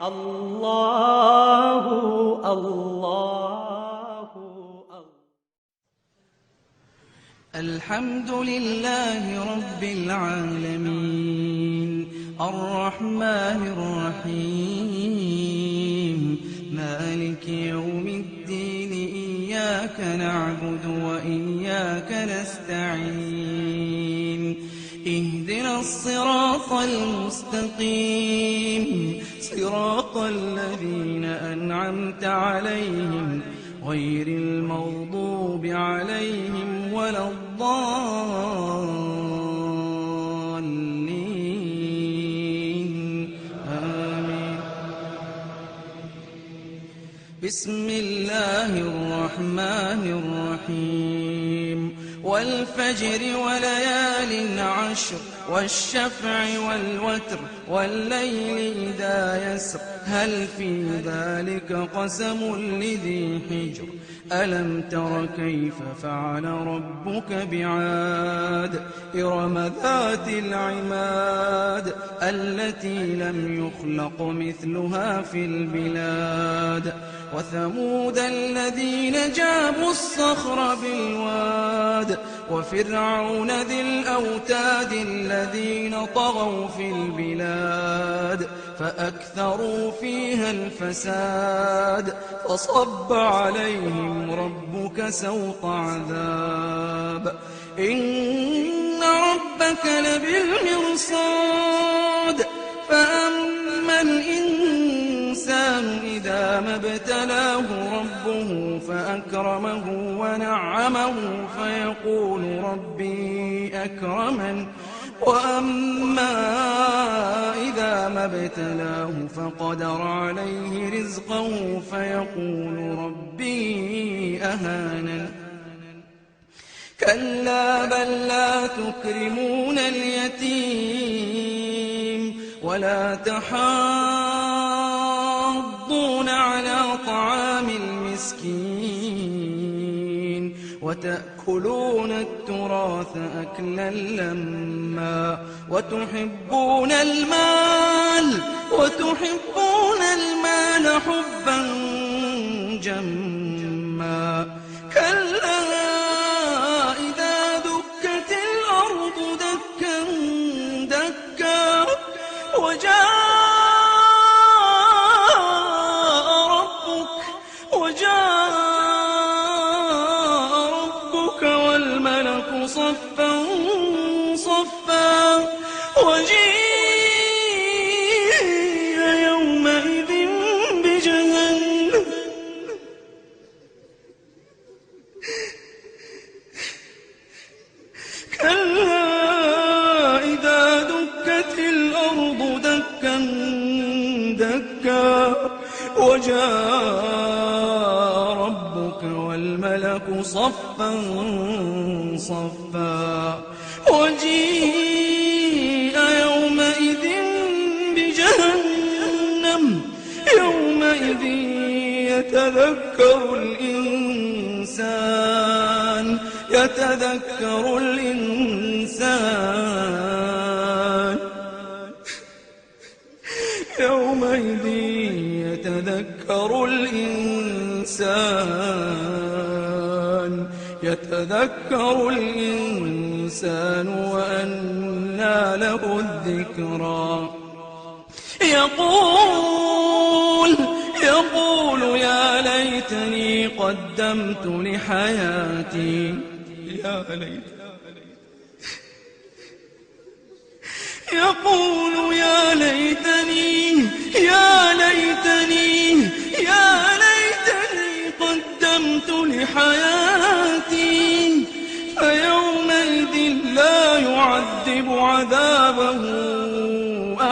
الله الله. الحمد لله رب العالمين الرحمن الرحيم مالك يوم الدين إياك نعبد وإياك نستعين اهدنا الصراط المستقيم صراط الذين أنعمت عليهم غير المغضوب عليهم ولا الضالين آمين. بسم الله الرحمن الرحيم والفجر وليال عشر والشفع والوتر والليل إذا يسر هل في ذلك قسم لذي حجر ألم تر كيف فعل ربك بعاد إرم ذات العماد التي لم يخلق مثلها في البلاد وثمود الذين جابوا الصخر بالواد وفرعون ذي الأوتاد الذين طغوا في البلاد فأكثروا فيها الفساد فصب عليهم ربك سوط عذاب إن ربك لبالمرصاد فأما الإنسان إذا ما ابتلاه ربه فأكرمه ونعمه فيقول ربي أكرمن وأما إذا ما ابتلاه فقدر عليه رزقه فيقول ربي أهانن كلا بل لا تكرمون اليتيم ولا تحاضون على طعام المسكين وتأكلون التراث أكلا لما وتحبون المال حبا جما كلا إذا دكت الأرض دكا دكا وجاء ربك والملك صفا صفا وجيء يومئذ بجهنم كلا إذا دكت الأرض دكا دكا وجاء ربك والملك صفا صفا وجيء يومئذ بجهنم يومئذ يتذكر الإنسان يومئذ يتذكر الإنسان وأنى له الذكرى يقول يا ليتني قدمت لحياتي يقول يا ليتني قدمت لحياتي فيومئذ لا يعذب عذابه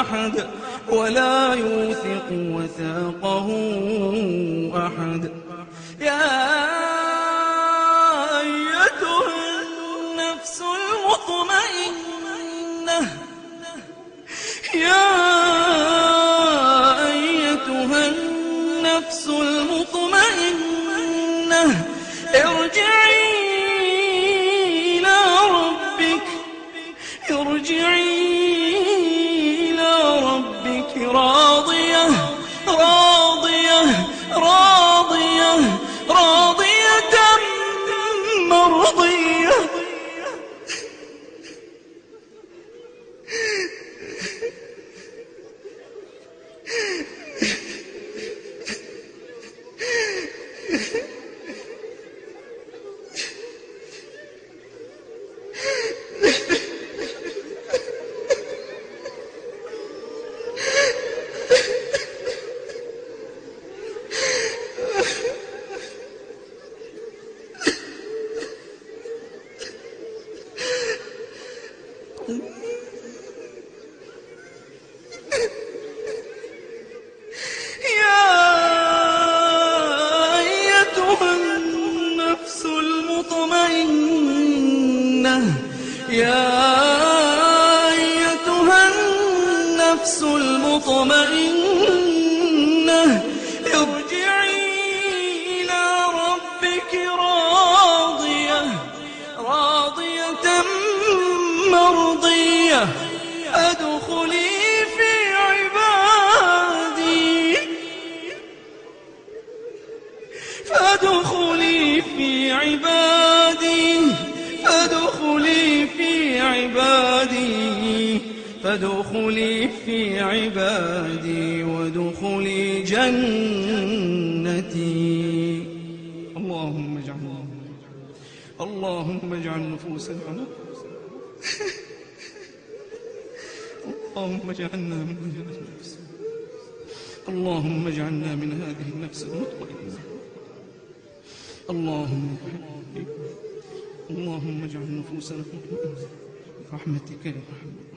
أحد ولا يوثق وثاقه أحد يا أيتها النفس المطمئنة ارجعي إلى ربك راضية فادخلي في عبادي وادخلي جنتي. اللهم اجعل نفوسنا اللهم اجعلنا من هذه النفس، اللهم اجعلنا من هذه النفس المطمئنة. اللهم اجعل نفوسنا مطمئنة برحمتك يا رحمن.